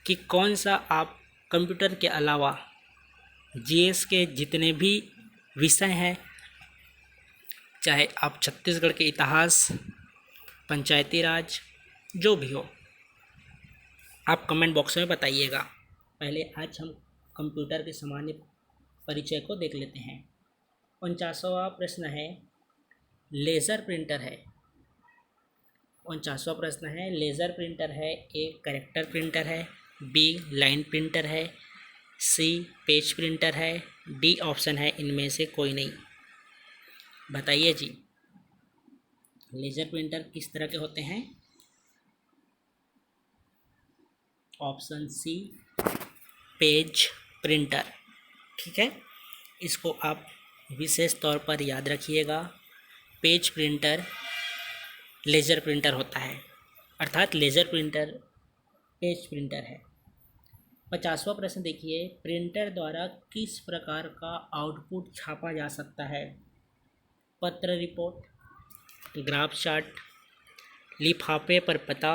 कि कौन सा आप कंप्यूटर के अलावा जीएस के जितने भी विषय हैं, चाहे आप छत्तीसगढ़ के इतिहास, पंचायती राज, जो भी हो, आप कमेंट बॉक्स में बताइएगा। पहले आज हम कंप्यूटर के सामान्य परिचय को देख लेते हैं। 49वां प्रश्न है, लेज़र प्रिंटर है। 49वां प्रश्न है, लेज़र प्रिंटर है। ए कैरेक्टर प्रिंटर है, बी लाइन प्रिंटर है, सी पेज प्रिंटर है, डी ऑप्शन है इनमें से कोई नहीं। बताइए जी, लेज़र प्रिंटर किस तरह के होते हैं? Option C, page printer. ठीक है, इसको आप विशेष तौर पर याद रखिएगा। पेज प्रिंटर लेज़र प्रिंटर होता है, अर्थात लेज़र प्रिंटर पेज प्रिंटर है। 50वां प्रश्न देखिए, प्रिंटर द्वारा किस प्रकार का आउटपुट छापा जा सकता है? पत्र रिपोर्ट, ग्राफ चार्ट, लिफाफे पर पता,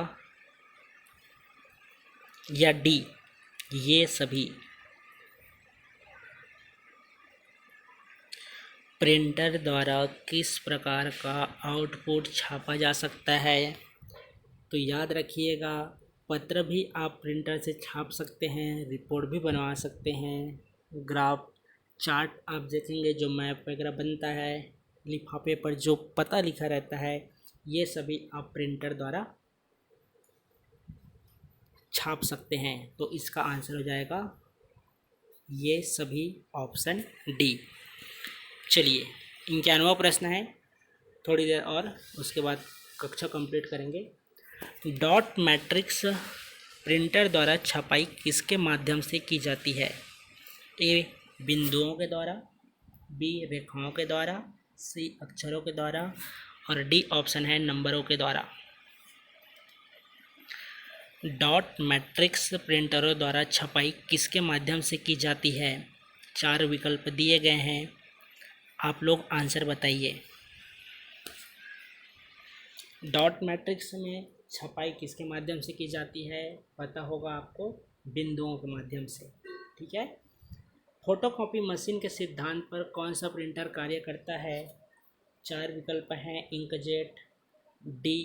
या डी ये सभी। प्रिंटर द्वारा किस प्रकार का आउटपुट छापा जा सकता है? तो याद रखिएगा, पत्र भी आप प्रिंटर से छाप सकते हैं, रिपोर्ट भी बनवा सकते हैं, ग्राफ चार्ट आप देखेंगे जो मैप वगैरह बनता है, लिफाफे पर जो पता लिखा रहता है, ये सभी आप प्रिंटर द्वारा छाप सकते हैं। तो इसका आंसर हो जाएगा ये सभी, ऑप्शन डी। चलिए 51वां प्रश्न है, थोड़ी देर और उसके बाद कक्षा कंप्लीट करेंगे। डॉट मैट्रिक्स प्रिंटर द्वारा छपाई किसके माध्यम से की जाती है? ए बिंदुओं के द्वारा, बी रेखाओं के द्वारा, सी अक्षरों के द्वारा और डी ऑप्शन है नंबरों के द्वारा। डॉट मैट्रिक्स प्रिंटरों द्वारा छपाई किसके माध्यम से की जाती है? 4 विकल्प दिए गए हैं, आप लोग आंसर बताइए। डॉट मैट्रिक्स में छपाई किसके माध्यम से की जाती है? पता होगा आपको, बिंदुओं के माध्यम से। ठीक है, फोटोकॉपी मशीन के सिद्धांत पर कौन सा प्रिंटर कार्य करता है? 4 विकल्प हैं, inkjet, D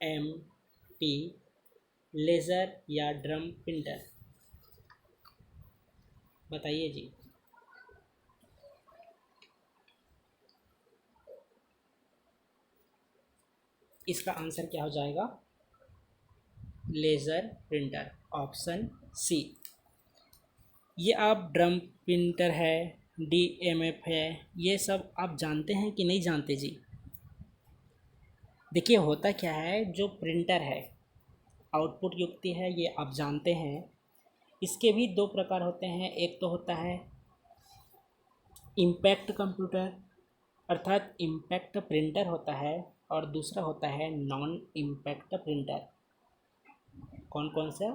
M T, laser या ड्रम प्रिंटर। बताइए जी। इसका आंसर क्या हो जाएगा? Laser printer, option C. ये आप ड्रम प्रिंटर है, डीएमएफ है, ये सब आप जानते हैं कि नहीं जानते जी? देखिए होता क्या है, जो प्रिंटर है आउटपुट युक्ति है, ये आप जानते हैं। इसके भी 2 प्रकार होते हैं, एक तो होता है इम्पैक्ट कंप्यूटर अर्थात इम्पैक्ट प्रिंटर होता है, और दूसरा होता है नॉन इम्पैक्ट प्रिंटर। कौन कौन सा?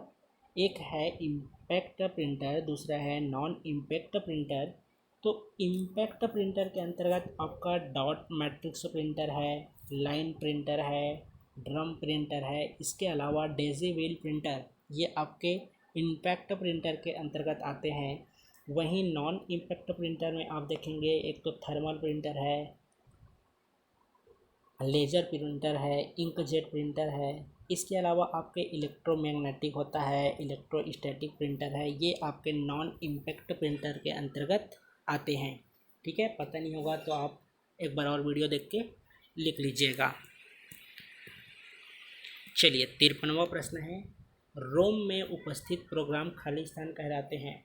एक है इम्पैक्ट प्रिंटर, दूसरा है नॉन इम्पैक्ट प्रिंटर। तो इम्पैक्ट प्रिंटर के अंतर्गत आपका डॉट मैट्रिक्स प्रिंटर है, लाइन प्रिंटर है, ड्रम प्रिंटर है, इसके अलावा डेज़ी व्हील प्रिंटर, ये आपके इम्पैक्ट प्रिंटर के अंतर्गत आते हैं। वहीं नॉन इम्पैक्ट प्रिंटर में आप देखेंगे, एक तो थर्मल प्रिंटर है, लेज़र प्रिंटर है, इंकजेट प्रिंटर है, इसके अलावा आपके इलेक्ट्रोमैग्नेटिक होता है, इलेक्ट्रोस्टैटिक प्रिंटर है, ये आपके नॉन इम्पैक्ट प्रिंटर के अंतर्गत आते हैं। ठीक है, पता नहीं होगा तो आप एक बार और वीडियो देख के लिख लीजिएगा। चलिए 53वां प्रश्न है, रोम में उपस्थित प्रोग्राम खाली स्थान कहलाते हैं।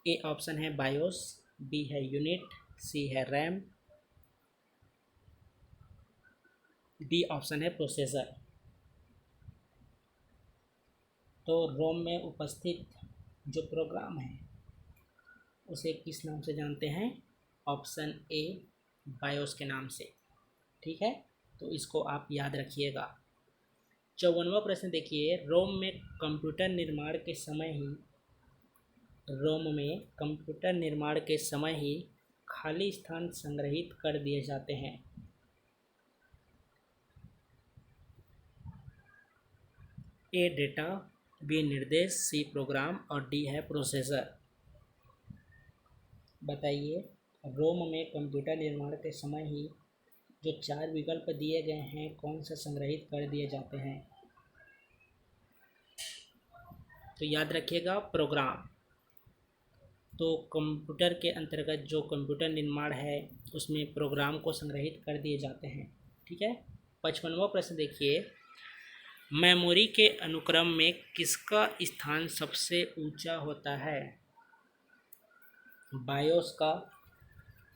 ए ऑप्शन है बायोस, बी है यूनिट, सी है रैम, डी ऑप्शन है प्रोसेसर। तो रोम में उपस्थित जो प्रोग्राम है उसे किस नाम से जानते हैं? ऑप्शन ए बायोस के नाम से। ठीक है, तो इसको आप याद रखिएगा। 54वां प्रश्न देखिए, रोम में कंप्यूटर निर्माण के समय ही खाली स्थान संग्रहित कर दिए जाते हैं। ए डेटा, बी निर्देश, सी प्रोग्राम और डी है प्रोसेसर। बताइए, रोम में कंप्यूटर निर्माण के समय ही जो 4 विकल्प दिए गए हैं कौन से संग्रहित कर दिए जाते हैं? तो याद रखिएगा प्रोग्राम। तो कंप्यूटर के अंतर्गत जो कंप्यूटर निर्माण है उसमें प्रोग्राम को संग्रहित कर दिए जाते हैं। ठीक है, 55वां प्रश्न देखिए, मेमोरी के अनुक्रम में किसका स्थान सबसे ऊंचा होता है? बायोस का,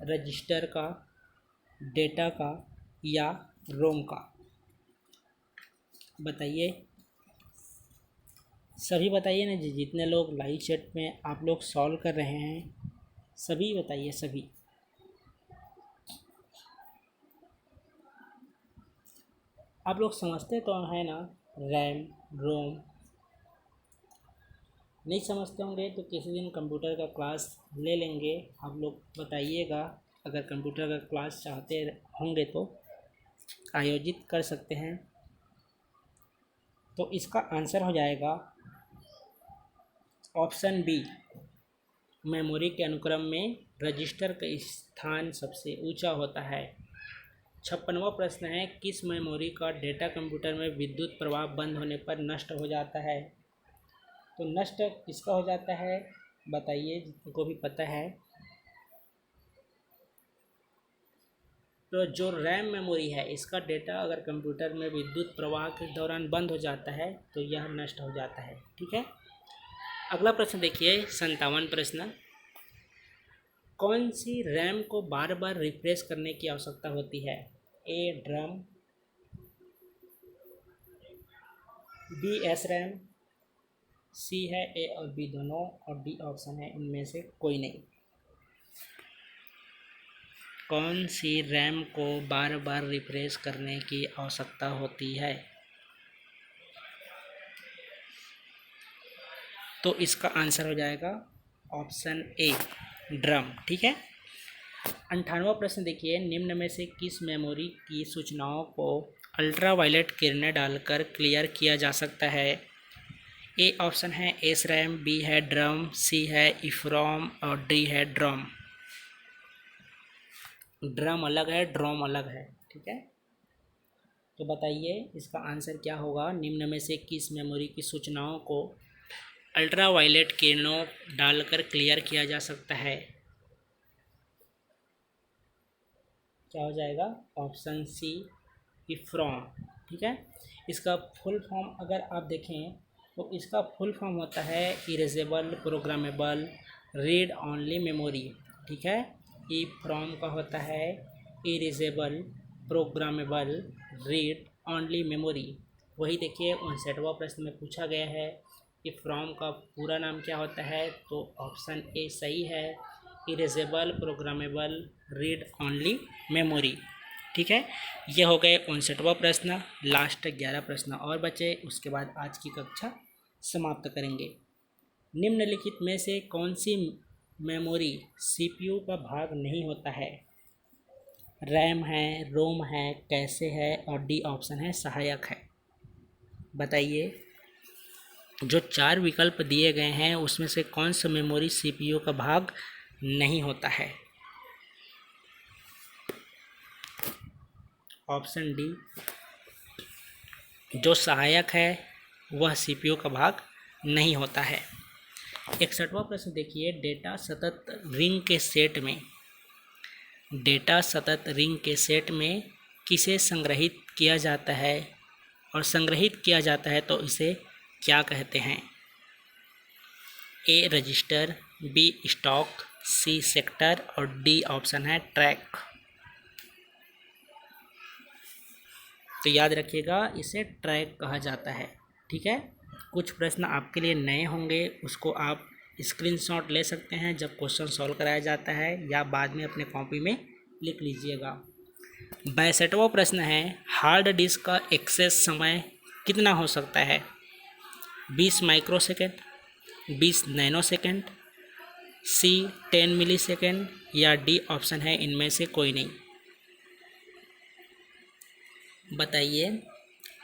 रजिस्टर का, डेटा का या रोम का? बताइए, सभी बताइए ना जी, जितने लोग लाइव चैट में आप लोग सॉल्व कर रहे हैं सभी बताइए, सभी। आप लोग समझते तो है ना, रैम, रोम। नहीं समझते होंगे तो किसी दिन कंप्यूटर का क्लास ले लेंगे, आप लोग बताइएगा। अगर कंप्यूटर का क्लास चाहते होंगे तो आयोजित कर सकते हैं। तो इसका आंसर हो जाएगा ऑप्शन बी, मेमोरी के अनुक्रम में रजिस्टर का स्थान सबसे ऊंचा होता है। 56वां प्रश्न है, किस मेमोरी का डेटा कंप्यूटर में विद्युत प्रवाह बंद होने पर नष्ट हो जाता है? तो नष्ट किसका हो जाता है बताइए, जिनको भी पता है। तो जो रैम मेमोरी है इसका डेटा अगर कंप्यूटर में विद्युत प्रवाह के दौरान बंद हो जाता है तो यह नष्ट हो जाता है। ठीक है, अगला प्रश्न देखिए, 57वां प्रश्न, कौन सी रैम को बार बार रिफ्रेश करने की आवश्यकता होती है? ए ड्रम, बी एस रैम, सी है ए और बी दोनों और डी ऑप्शन है इनमें से कोई नहीं। कौन सी रैम को बार बार रिफ्रेश करने की आवश्यकता होती है? तो इसका आंसर हो जाएगा ऑप्शन ए ड्रम। ठीक है, 58वां प्रश्न देखिए, निम्न में से किस मेमोरी की सूचनाओं को अल्ट्रावायलेट किरणें डालकर क्लियर किया जा सकता है? ए ऑप्शन है एस रैम, बी है ड्रम, सी है इफ्रॉम और डी है ड्रॉम। ड्रम अलग है, ड्रॉम अलग है। ठीक है, तो बताइए इसका आंसर क्या होगा? निम्न में से किस मेमोरी की सूचनाओं को अल्ट्रावायलेट किरणों डालकर क्लियर किया जा सकता है? क्या हो जाएगा? ऑप्शन सी इफ्रॉम। ठीक है, इसका फुल फॉर्म अगर आप देखें तो इसका फुल फॉर्म होता है erasable programmable read only memory. ठीक है, इफ्रॉम का होता है erasable programmable read only memory. वही देखिए 59वां प्रश्न में पूछा गया है इफ्रॉम का पूरा नाम क्या होता है? तो ऑप्शन ए सही है, erasable programmable read only memory. ठीक है, ये हो गए 59वां प्रश्न। लास्ट 11 प्रश्न और बचे, उसके बाद आज की कक्षा समाप्त करेंगे। निम्नलिखित में से कौन सी मेमोरी सीपीयू का भाग नहीं होता है? रैम है, रोम है, कैसे है और डी ऑप्शन है सहायक है। बताइए, जो 4 विकल्प दिए गए हैं उसमें से कौन सा मेमोरी सीपीयू का भाग नहीं होता है? ऑप्शन डी जो सहायक है वह सीपीयू का भाग नहीं होता है। 61वां प्रश्न देखिए, डेटा सतत रिंग के सेट में किसे संग्रहित किया जाता है, और संग्रहित किया जाता है तो इसे क्या कहते हैं? A register, B stock, C sector और डी ऑप्शन है ट्रैक। तो याद रखिएगा, इसे ट्रैक कहा जाता है। ठीक है, कुछ प्रश्न आपके लिए नए होंगे, उसको आप स्क्रीनशॉट ले सकते हैं जब क्वेश्चन सॉल्व कराया जाता है, या बाद में अपने कॉपी में लिख लीजिएगा। 62वां प्रश्न है, हार्ड डिस्क का एक्सेस समय कितना हो सकता है? 20 माइक्रोसेकंड, 20 नैनोसेकंड, सी 10 मिलीसेकंड या डी ऑप्शन है इनमें से कोई नहीं। बताइए,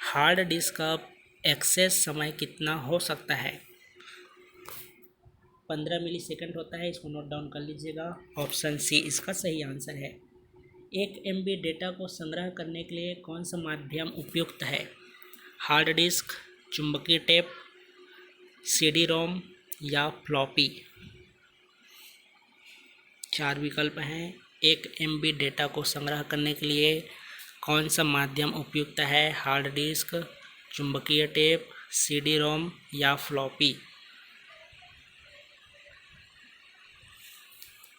हार्ड डिस्क का एक्सेस समय कितना हो सकता है? 15 मिलीसेकंड होता है, इसको नोट डाउन कर लीजिएगा। ऑप्शन सी इसका सही आंसर है। 1 MB डेटा को संग्रह करने के लिए कौन सा माध्यम उपयुक्त है? हार्ड डिस्क, चुंबकीय टेप, CD रोम या फ्लॉपी? 4 विकल्प हैं। 1 MB डेटा को संग्रह करने के लिए कौन सा माध्यम उपयुक्त है? हार्ड डिस्क, चुंबकीय टेप, CD रोम या फ्लॉपी?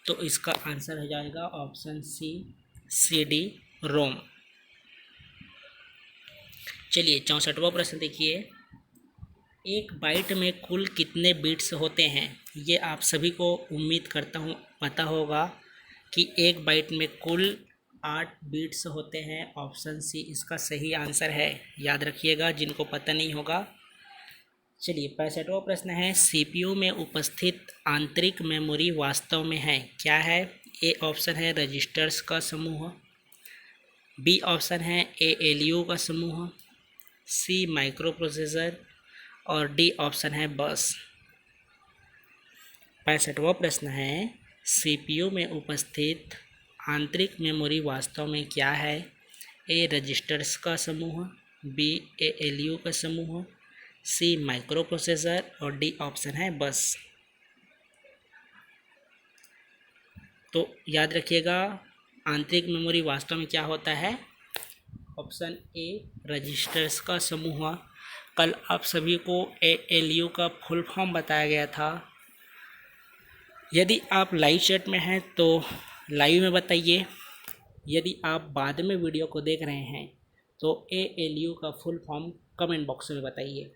तो इसका आंसर हो जाएगा ऑप्शन सी, CD रोम। चलिए 64वां प्रश्न देखिए, एक बाइट में कुल कितने बिट्स होते हैं? ये आप सभी को उम्मीद करता हूँ पता होगा कि एक बाइट में कुल 8 बिट्स होते हैं। ऑप्शन सी इसका सही आंसर है, याद रखिएगा जिनको पता नहीं होगा। चलिए 65वां प्रश्न है, सीपीयू में उपस्थित आंतरिक मेमोरी वास्तव में है क्या है? ए ऑप्शन है रजिस्टर्स का समूह, बी ऑप्शन है ALU का समूह, सी माइक्रो प्रोसेसर और डी ऑप्शन है बस। 65वां प्रश्न है, सीपीयू में उपस्थित आंतरिक मेमोरी वास्तव में क्या है? ए रजिस्टर्स का समूह, बी ALU का समूह, सी माइक्रो प्रोसेसर और डी ऑप्शन है बस। तो याद रखिएगा, आंतरिक मेमोरी वास्तव में क्या होता है? ऑप्शन ए रजिस्टर्स का समूह। कल आप सभी को ALU का फुल फॉर्म बताया गया था। यदि आप लाइव चैट में हैं तो लाइव में बताइए, यदि आप बाद में वीडियो को देख रहे हैं तो ALU का फुल फॉर्म कमेंट बॉक्स में बताइए।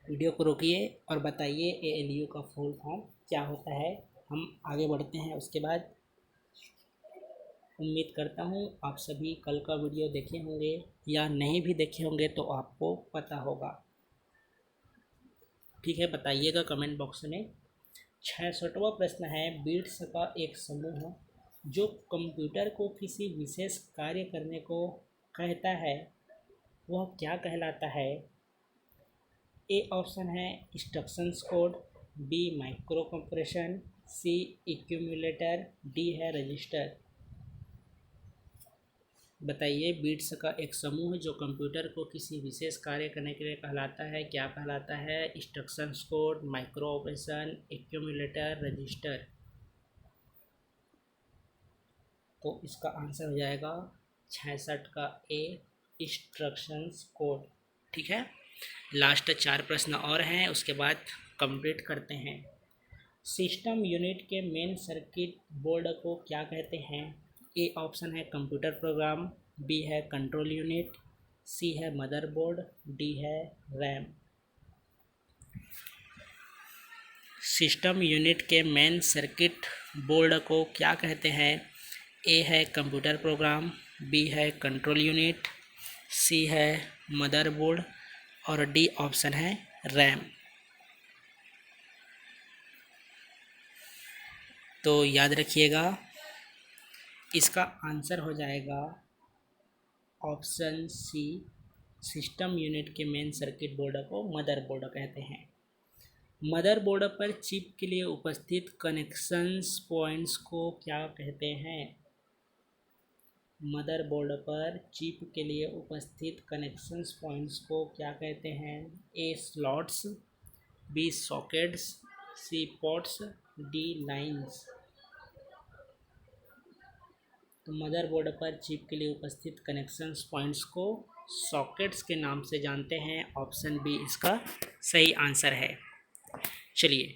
वीडियो को रोकिए और बताइए ALU का फुल फॉर्म क्या होता है। हम आगे बढ़ते हैं उसके बाद। उम्मीद करता हूँ आप सभी कल का वीडियो देखे होंगे, या नहीं भी देखे होंगे तो आपको पता होगा। ठीक है, बताइएगा कमेंट बॉक्स में। 66वां प्रश्न है, बिट्स का एक समूह जो कंप्यूटर को किसी विशेष कार्य करने को कहता है वह क्या कहलाता है? ए ऑप्शन है instructions code, B micro compression, C accumulator, D है रजिस्टर। बताइए, बिट्स का एक समूह जो कंप्यूटर को किसी विशेष कार्य करने के लिए कहलाता है, क्या कहलाता है? Instructions code, micro operation, accumulator, register. तो इसका आंसर हो जाएगा 66 का ए, इंस्ट्रक्शंस कोड। ठीक है, लास्ट 4 प्रश्न और हैं, उसके बाद कंप्लीट करते हैं। सिस्टम यूनिट के मेन सर्किट बोर्ड को क्या कहते हैं? ए ऑप्शन है कंप्यूटर प्रोग्राम, बी है कंट्रोल यूनिट, सी है मदरबोर्ड, डी है रैम। सिस्टम यूनिट के मेन सर्किट बोर्ड को क्या कहते हैं? ए है कंप्यूटर प्रोग्राम, बी है कंट्रोल यूनिट, सी है मदरबोर्ड और डी ऑप्शन है रैम। तो याद रखिएगा, इसका आंसर हो जाएगा ऑप्शन सी, सिस्टम यूनिट के मेन सर्किट बोर्ड को मदरबोर्ड कहते हैं। मदरबोर्ड पर चिप के लिए उपस्थित कनेक्शंस पॉइंट्स को क्या कहते हैं? मदरबोर्ड पर चिप के लिए उपस्थित कनेक्शंस पॉइंट्स को क्या कहते हैं? ए स्लॉट्स, बी सॉकेट्स, सी पोर्ट्स, डी लाइंस। तो मदरबोर्ड पर चिप के लिए उपस्थित कनेक्शंस पॉइंट्स को सॉकेट्स के नाम से जानते हैं। ऑप्शन बी इसका सही आंसर है। चलिए,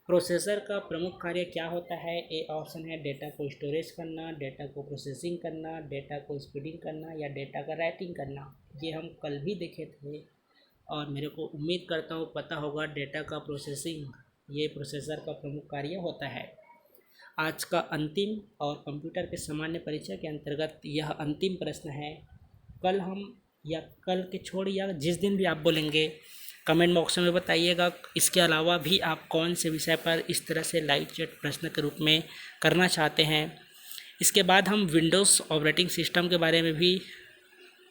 प्रोसेसर का प्रमुख कार्य क्या होता है? ए ऑप्शन है डेटा को स्टोरेज करना, डेटा को प्रोसेसिंग करना, डेटा को स्पीडिंग करना या डेटा का राइटिंग करना। ये हम कल भी देखे थे और मेरे को उम्मीद करता हूँ पता होगा। डेटा का प्रोसेसिंग ये प्रोसेसर का प्रमुख कार्य होता है। आज का अंतिम और कंप्यूटर के सामान्य परिचय के अंतर्गत यह अंतिम प्रश्न है। कल हम या कल के छोड़ या जिस दिन भी आप बोलेंगे कमेंट बॉक्स में बताइएगा। इसके अलावा भी आप कौन से विषय पर इस तरह से लाइव चैट प्रश्न के रूप में करना चाहते हैं। इसके बाद हम विंडोज़ ऑपरेटिंग सिस्टम के बारे में भी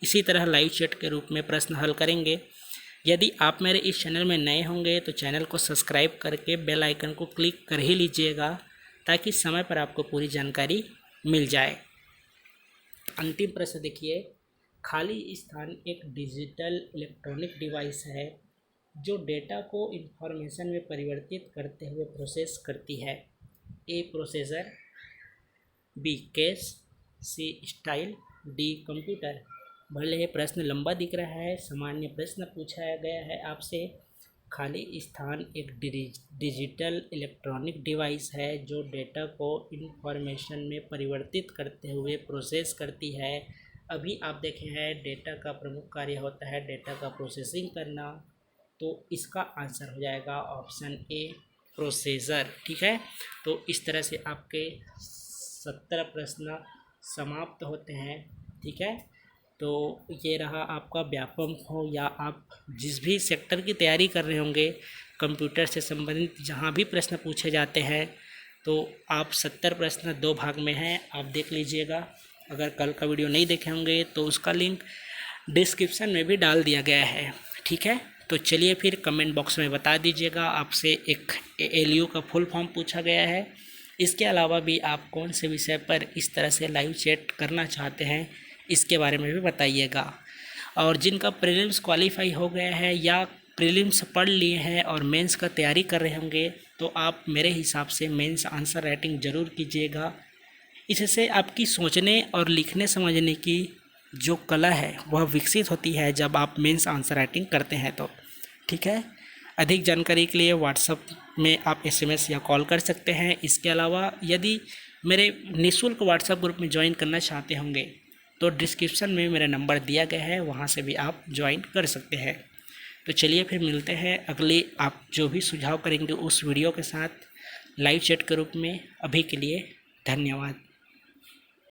इसी तरह लाइव चैट के रूप में प्रश्न हल करेंगे। यदि आप मेरे इस चैनल में नए होंगे तो चैनल को सब्सक्राइब करके बेल आइकन को क्लिक कर ही लीजिएगा ताकि समय पर आपको पूरी जानकारी मिल जाए। अंतिम प्रश्न देखिए, खाली स्थान एक डिजिटल इलेक्ट्रॉनिक डिवाइस है जो डेटा को इंफॉर्मेशन में परिवर्तित करते हुए प्रोसेस करती है। ए processor, be cash, C style, D computer. भले ही प्रश्न लंबा दिख रहा है, सामान्य प्रश्न पूछा गया है आपसे। खाली स्थान एक डिजिटल इलेक्ट्रॉनिक डिवाइस है जो डेटा को इंफॉर्मेशन में परिवर्तित करते हुए प्रोसेस करती है। अभी आप देखे हैं डेटा का प्रमुख कार्य होता है डेटा का प्रोसेसिंग करना, तो इसका आंसर हो जाएगा ऑप्शन ए प्रोसेसर। ठीक है, तो इस तरह से आपके 17 प्रश्न समाप्त होते हैं। ठीक है, तो ये रहा आपका व्यापम हो या आप जिस भी सेक्टर की तैयारी कर रहे होंगे कंप्यूटर से संबंधित जहाँ भी प्रश्न पूछे जाते हैं, तो आप 70 प्रश्न 2 भाग में हैं, आप देख लीजिएगा। अगर कल का वीडियो नहीं देखे होंगे तो उसका लिंक डिस्क्रिप्शन में भी डाल दिया गया है। ठीक है, तो चलिए फिर कमेंट बॉक्स में बता दीजिएगा। आपसे एक ALU का फुल फॉर्म पूछा गया है। इसके अलावा भी आप कौन से विषय पर इस तरह से लाइव चैट करना चाहते हैं इसके बारे में भी बताइएगा। और जिनका प्रीलिम्स क्वालिफाई हो गया है या प्रीलिम्स पढ़ लिए हैं और मेंस का तैयारी कर रहे होंगे तो आप मेरे हिसाब से मेंस आंसर राइटिंग ज़रूर कीजिएगा। इससे आपकी सोचने और लिखने समझने की जो कला है वह विकसित होती है जब आप मेंस आंसर राइटिंग करते हैं तो। ठीक है, अधिक जानकारी के लिए व्हाट्सएप में आप SMS या कॉल कर सकते हैं। इसके अलावा यदि मेरे निःशुल्क व्हाट्सएप ग्रुप में ज्वाइन करना चाहते होंगे तो डिस्क्रिप्शन में मेरा नंबर दिया गया है, वहाँ से भी आप ज्वाइन कर सकते हैं। तो चलिए फिर मिलते हैं अगले आप जो भी सुझाव करेंगे उस वीडियो के साथ लाइव चैट के रूप में। अभी के लिए धन्यवाद।